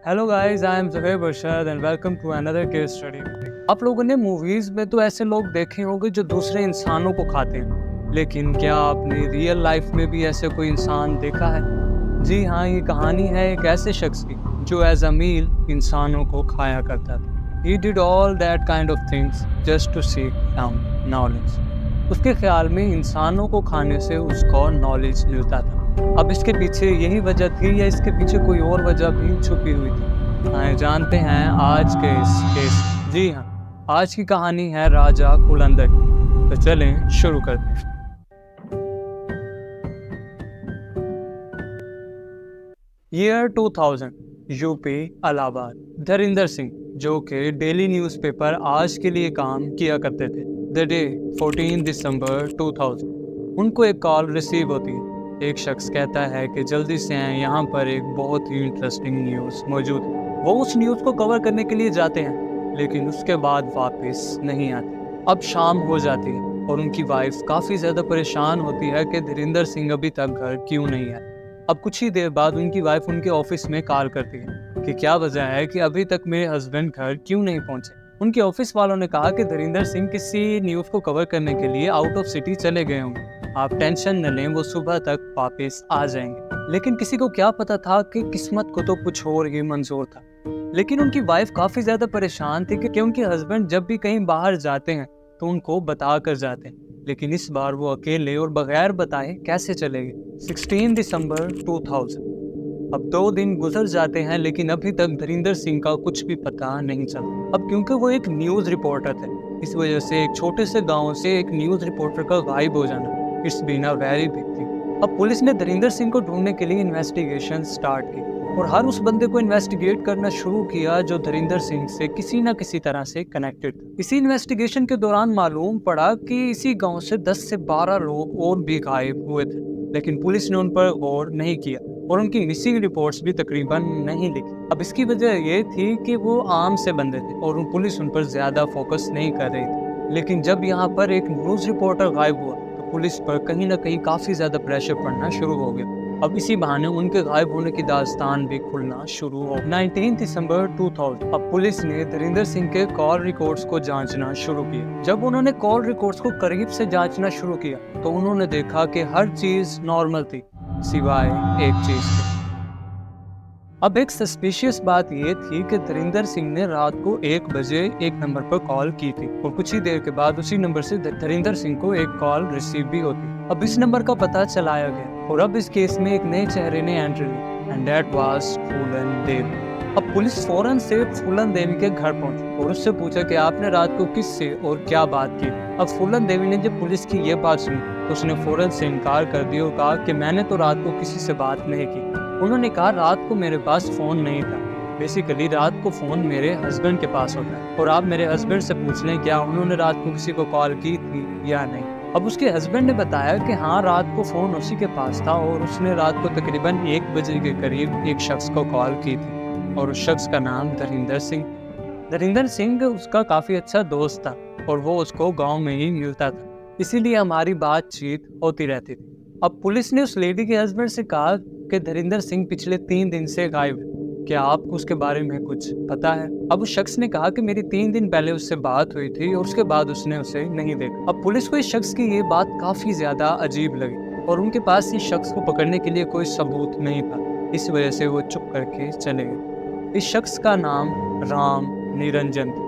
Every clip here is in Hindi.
Hello guys, I am Zuhaib Arshad and welcome to another case study. आप लोगों ने मूवीज़ में तो ऐसे लोग देखे होंगे जो दूसरे इंसानों को खाते हैं, लेकिन क्या आपने रियल लाइफ में भी ऐसे कोई इंसान देखा है? जी हाँ, ये कहानी है एक ऐसे शख्स की जो एज अ मील इंसानों को खाया करता था। He did all that kind of things just to seek some knowledge. उसके ख्याल में इंसानों को खाने से उसको नॉलेज मिलता था। अब इसके पीछे यही वजह थी या इसके पीछे कोई और वजह भी छुपी हुई थी? आइए जानते हैं आज के इस केस। जी हाँ, आज की कहानी है राजा कुलंदर की। तो चलें शुरू करते हैं। Year 2000, UP Allahabad. धरिंदर सिंह जो कि डेली न्यूज़पेपर आज के लिए काम किया करते थे। द डे 14 दिसंबर 2000, उनको एक कॉल रिसीव होती है। एक शख्स कहता है कि जल्दी से आएं, यहाँ पर एक बहुत ही इंटरेस्टिंग न्यूज़ मौजूद है। वो उस न्यूज़ को कवर करने के लिए जाते हैं, लेकिन उसके बाद वापस नहीं आते। अब शाम हो जाती है और उनकी वाइफ काफ़ी ज़्यादा परेशान होती है कि धरिंदर सिंह अभी तक घर क्यों नहीं आए। अब कुछ ही देर बाद उनकी वाइफ उनके ऑफिस में कॉल करती है कि क्या वजह है कि अभी तक मेरे हस्बैंड घर क्यों नहीं पहुंचे। उनके ऑफिस वालों ने कहा कि धरिंदर सिंह किसी न्यूज़ को कवर करने के लिए आउट ऑफ सिटी चले गए होंगे। आप टेंशन न लें, वो सुबह तक वापस आ जाएंगे। लेकिन किसी को क्या पता था कि किस्मत को तो कुछ और ही मंजूर था। लेकिन उनकी वाइफ काफी ज्यादा परेशान थी कि उनके हस्बैंड जब भी कहीं बाहर जाते हैं तो उनको बता कर जाते हैं, लेकिन इस बार वो अकेले और बगैर बताए कैसे चले गए। 16 दिसंबर 2000, अब 2 दिन गुजर जाते हैं लेकिन अभी तक धरिंदर सिंह का कुछ भी पता नहीं चला। अब क्योंकि वो एक न्यूज़ रिपोर्टर थे, इस वजह से एक छोटे से गांव से एक न्यूज़ रिपोर्टर का गायब हो जाना it's been a very big thing. अब पुलिस ने धरिंदर सिंह को ढूंढने के लिए इन्वेस्टिगेशन स्टार्ट की और हर उस बंदे को इन्वेस्टिगेट करना शुरू किया जो धरिंदर सिंह से किसी न किसी तरह से कनेक्टेड था। इसी इन्वेस्टिगेशन के दौरान मालूम पड़ा कि इसी गांव से 10 से 12 लोग और भी गायब हुए थे, लेकिन पुलिस ने उन पर गौर नहीं किया और उनकी मिसिंग रिपोर्ट्स भी तकरीबन नहीं लिखी। अब इसकी वजह ये थी कि वो आम से बंदे थे और पुलिस उन पर ज्यादा फोकस नहीं कर रही थी। लेकिन जब यहाँ पर एक न्यूज़ रिपोर्टर गायब हुआ तो पुलिस पर कहीं ना कहीं काफी ज्यादा प्रेशर पड़ना शुरू हो गया। अब इसी बहाने उनके गायब होने की दास्तान भी खुलना शुरू हो। 19 दिसंबर 2000, अब पुलिस ने धरिंदर सिंह के कॉल रिकॉर्ड्स को जांचना शुरू किया। जब उन्होंने कॉल रिकॉर्ड्स को करीब से जांचना शुरू किया तो उन्होंने देखा कि हर चीज नॉर्मल थी सिवाय एक चीज के। अब एक सस्पिशियस बात यह थी कि धरिंदर सिंह ने रात को 1 बजे एक नंबर पर कॉल की थी और कुछ ही देर के बाद उसी नंबर से धरिंदर सिंह को एक कॉल रिसीव भी होती। अब इस नंबर का पता चलाया गया और अब इस केस में एक नए चेहरे ने एंट्री ली and that was Phoolan Devi. अब पुलिस फौरन से फूलन देवी के घर पहुंची और उससे पूछा कि आपने रात को किससे और क्या बात की। अब फूलन देवी ने जब पुलिस की ये बात सुनी तो उसने फौरन से इनकार कर दिया और कहा कि मैंने तो रात को किसी से बात नहीं की। उन्होंने कहा रात को मेरे पास फोन नहीं था। बेसिकली रात को फोन मेरे हस्बैंड के पास होता है और आप मेरे हस्बैंड से पूछ लें क्या उन्होंने रात को किसी को कॉल की थी या नहीं। अब उसके हस्बैंड ने बताया कि हाँ, रात को फोन उसी के पास था और उसने रात को तकरीबन 1 बजे के करीब एक शख्स को कॉल की थी और उस शख्स का नाम धरिंदर सिंह। धरिंदर सिंह उसका काफी अच्छा दोस्त था और वो उसको गांव में ही मिलता था, इसीलिए हमारी बातचीत होती रहती थी। अब पुलिस ने उस लेडी के हस्बैंड से कहा कि धरिंदर सिंह पिछले 3 दिन से गायब है, क्या आपको उसके बारे में कुछ पता है? अब उस शख्स ने कहा कि मेरी 3 दिन पहले उससे बात हुई थी और उसके बाद उसने उसे नहीं देखा। अब पुलिस को इस शख्स की ये बात काफी ज्यादा अजीब लगी और उनके पास इस शख्स को पकड़ने के लिए कोई सबूत नहीं था, इस वजह से वो चुप करके चले गए। इस शख्स का नाम राम निरंजन था।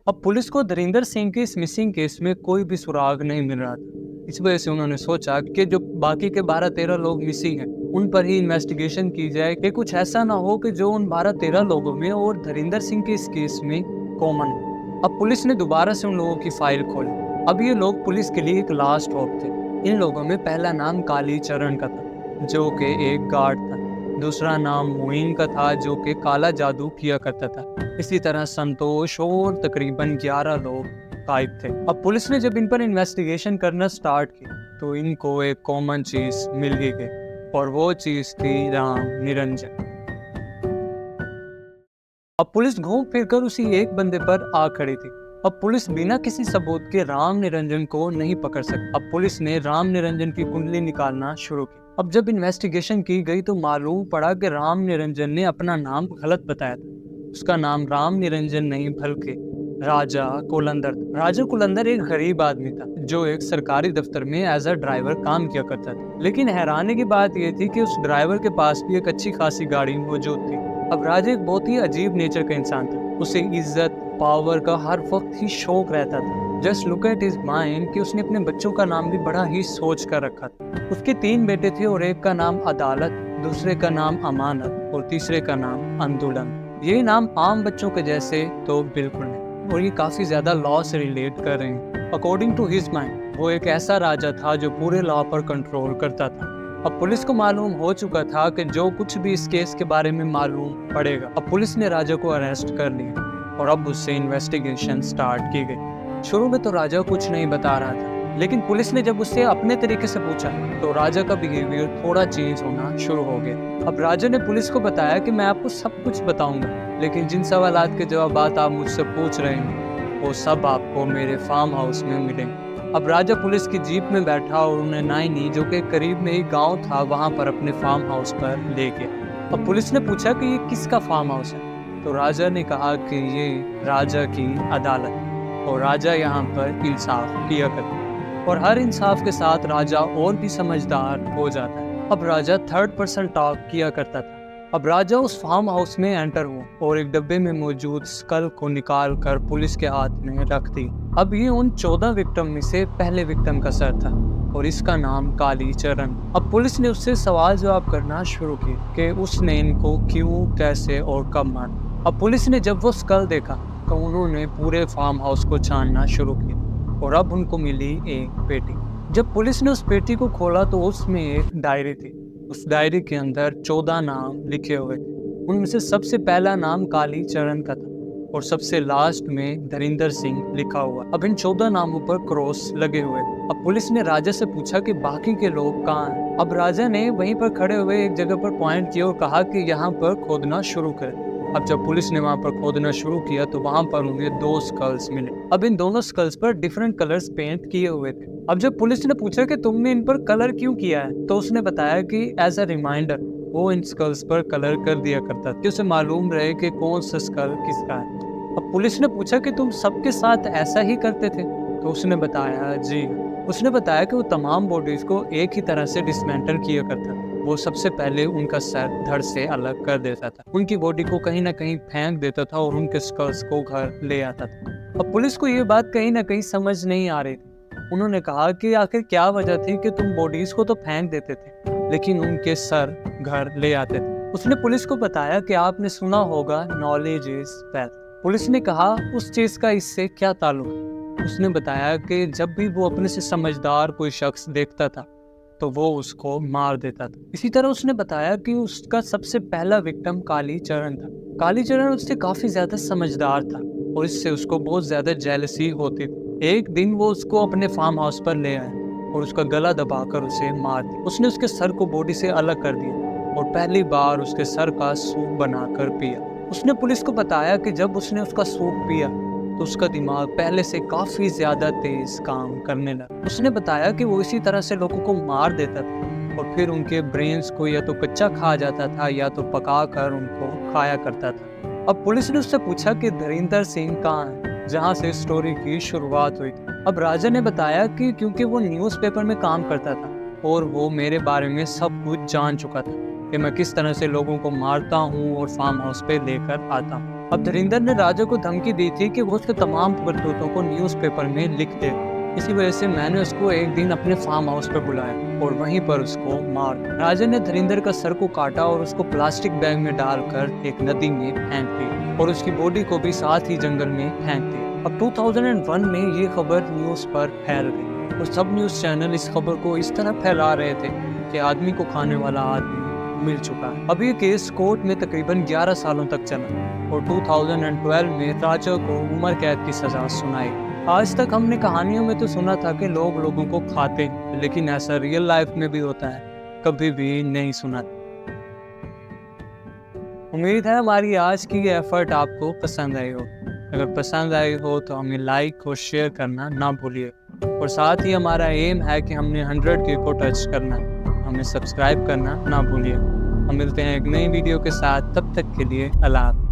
अब पुलिस को धरिंदर सिंह के इस मिसिंग केस में कोई भी सुराग नहीं मिल रहा था, इस वजह से उन्होंने सोचा कि जो बाकी के 12-13 लोग मिसिंग हैं उन पर ही इन्वेस्टिगेशन की जाए कि कुछ ऐसा ना हो कि जो उन 12-13 लोगों में और धरिंदर सिंह के इस केस में कॉमन हो। अब पुलिस ने दोबारा से उन लोगों की फाइल खोली। अब ये लोग पुलिस के लिए एक लास्ट होप थे। इन लोगों में पहला नाम काली चरण का था जो कि एक गार्ड था, दूसरा नाम मोइन का था जो कि काला जादू किया करता था, इसी तरह संतोष और तकरीबन 11 लोग गायब थे। अब पुलिस ने जब इन पर इन्वेस्टिगेशन करना स्टार्ट की तो इनको एक कॉमन चीज मिल ही गई और वो चीज थी राम निरंजन। अब पुलिस घूम फिर कर उसी एक बंदे पर आ खड़ी थी अब पुलिस बिना किसी सबूत के राम निरंजन को नहीं पकड़ सकती। अब पुलिस ने राम निरंजन की कुंडली निकालना शुरू की। अब जब इन्वेस्टिगेशन की गई तो मालूम पड़ा कि राम निरंजन ने अपना नाम गलत बताया था। उसका नाम राम निरंजन नहीं बल्कि राजा कुलंदर था। राजा कुलंदर एक गरीब आदमी था जो एक सरकारी दफ्तर में एज अ ड्राइवर काम किया करता था। लेकिन हैरानी की बात यह थी कि उस ड्राइवर के पास भी एक अच्छी खासी गाड़ी मौजूद थी। अब राजा एक बहुत ही अजीब नेचर का इंसान था। उसे इज्जत पावर का हर वक्त ही शौक रहता था। Just look at his mind कि उसने अपने बच्चों का नाम भी बड़ा ही सोच कर रखा था। उसके 3 बेटे थे और एक का नाम अदालत, दूसरे का नाम अमानत और तीसरे का नाम अंदुलन। ये नाम आम बच्चों के जैसे तो बिल्कुल नहीं, और ये काफी ज्यादा लॉ से रिलेट कर रहे हैं। अकॉर्डिंग टू हिज माइंड वो एक ऐसा राजा था जो पूरे लॉ पर कंट्रोल करता था। अब पुलिस को मालूम हो चुका था कि जो कुछ भी इस केस के बारे में मालूम पड़ेगा। अब पुलिस ने राजा को अरेस्ट कर लिया और अब उससे इन्वेस्टिगेशन स्टार्ट की गई। शुरू में तो राजा कुछ नहीं बता रहा था, लेकिन पुलिस ने जब उससे अपने तरीके से पूछा तो राजा का बिहेवियर थोड़ा चेंज होना शुरू हो गया। अब राजा ने पुलिस को बताया कि मैं आपको सब कुछ बताऊंगा, लेकिन जिन सवालात के जवाब आप मुझसे पूछ रहे हैं वो सब आपको मेरे फार्म हाउस में मिलेंगे। अब राजा पुलिस की जीप में बैठा और उन्हें नाइनी, जो कि करीब में ही गांव था, वहां पर अपने फार्म हाउस पर ले गया। अब पुलिस ने पूछा कि ये किसका फार्म हाउस है, तो राजा ने कहा कि ये राजा की अदालत और राजा यहाँ पर इंसाफ किया करता है और हर इंसाफ के साथ राजा और भी समझदार हो जाता है। अब राजा 3rd पर्सन टॉक किया करता था। अब राजा उस फार्म हाउस में एंटर हुआ और एक डब्बे में मौजूद स्कल को निकाल कर पुलिस के हाथ में रख दी। अब ये उन 14 विक्टिम में से पहले विक्टिम का सर था और इसका नाम काली चरण। अब पुलिस ने उससे सवाल जवाब करना शुरू किए कि उसने इनको क्यों, कैसे और कब मारा। अब पुलिस ने जब वो स्कल देखा तो उन्होंने पूरे फार्म हाउस को छानना शुरू किया और अब उनको मिली एक पेटी। जब पुलिस ने उस पेटी को खोला तो उसमें एक डायरी थी। उस डायरी के अंदर 14 नाम लिखे हुए थे। उनमें से सबसे पहला नाम काली चरण का था और सबसे लास्ट में धरिंदर सिंह लिखा हुआ। अब इन 14 नामों पर क्रॉस लगे हुए थे। अब पुलिस ने राजा से पूछा कि बाकी के लोग कहाँ हैं। अब राजा ने वहीं पर खड़े हुए एक जगह पर पॉइंट किया और कहा कि यहाँ पर खोदना शुरू करें। अब जब पुलिस ने वहां पर खोदना शुरू किया तो वहां पर उन्हें 2 स्कल्स मिले। अब इन दोनों स्कल्स पर डिफरेंट कलर्स पेंट किए हुए थे। अब जब पुलिस ने पूछा कि तुमने इन पर कलर क्यों किया है, तो उसने बताया कि एज अ रिमाइंडर वो इन स्कल्स पर कलर कर दिया करता था कि उसे मालूम रहे कि कौन सा स्कल किसका है। अब पुलिस ने पूछा कि तुम सबके साथ ऐसा ही करते थे, तो उसने बताया जी। उसने बताया कि वो तमाम बॉडीज को एक ही तरह से डिसमेंटल किया करता था। वो सबसे पहले उनका सर धड़ से अलग कर देता था, उनकी बॉडी को कहीं ना कहीं फेंक देता था और उनके स्कल्स को घर ले आता था। अब पुलिस को ये बात कहीं ना कहीं समझ नहीं आ रही थी। उन्होंने कहा कि आखिर क्या वजह थी कि तुम बॉडीज को तो फेंक देते थे लेकिन उनके सर घर ले आते थे। उसने पुलिस को बताया कि आपने सुना होगा नॉलेज इज वेल्थ। पुलिस ने कहा उस चीज का इससे क्या ताल्लुक है। उसने बताया कि जब भी वो अपने से समझदार कोई शख्स देखता था तो वो उसको मार देता था। इसी तरह उसने बताया कि उसका सबसे पहला विक्टिम काली चरण था। काली चरण उससे काफी ज्यादा समझदार था और इससे उसको बहुत ज्यादा जेलसी होती थी। एक दिन वो उसको अपने फार्म हाउस पर ले आया और उसका गला दबाकर उसे मार दिया। उसने उसके सर को बॉडी से अलग कर दिया और पहली बार उसके सर का सूप बनाकर पिया। उसने पुलिस को बताया कि जब उसने उसका सूप पिया तो उसका दिमाग पहले से काफी ज्यादा तेज काम करने लगा। उसने बताया कि वो इसी तरह से लोगों को मार देता था और फिर उनके ब्रेन्स को या तो कच्चा खा जाता था या तो पका कर उनको खाया करता था। अब पुलिस ने उससे पूछा कि धरिंदर सिंह कहाँ है, जहाँ से स्टोरी की शुरुआत हुई थी। अब राजा ने बताया कि क्योंकि वो न्यूज़पेपर में काम करता था और वो मेरे बारे में सब कुछ जान चुका था कि मैं किस तरह से लोगों को मारता हूँ और फार्म हाउस पे लेकर आता हूँ। अब धरिंदर ने राजा को धमकी दी थी कि वो उसके तमाम करतूतों को न्यूज़पेपर में लिख दे। इसी वजह से मैंने उसको एक दिन अपने फार्म हाउस पर बुलाया और वहीं पर उसको मार दिया। राजा ने धरिंदर का सर को काटा और उसको प्लास्टिक बैग में डालकर एक नदी में फेंक दिया और उसकी बॉडी को भी साथ ही जंगल में फेंक दिया। अब 2001 में ये खबर न्यूज़ पर फैल गई और सब न्यूज़ चैनल इस खबर को इस तरह फैला रहे थे कि आदमी को खाने वाला आदमी मिल चुका है। अब ये केस कोर्ट में तकरीबन 11 सालों तक चला और 2012 में राजा को उम्र कैद की सजा सुनाई। आज तक हमने कहानियों में तो सुना था कि लोग लोगों को खाते हैं, लेकिन ऐसा रियल लाइफ में भी होता है कभी भी नहीं सुना। उम्मीद है हमारी आज की ये एफर्ट आपको पसंद आई हो। अगर पसंद आई हो तो हमें लाइक और शेयर करना ना भूलिए। और साथ ही हमारा एम है कि हमने 100K को टच करना है। हमें सब्सक्राइब करना ना भूलिए। हम मिलते हैं एक नई वीडियो के साथ, तब तक के लिए अल्लाह हाफ़िज़।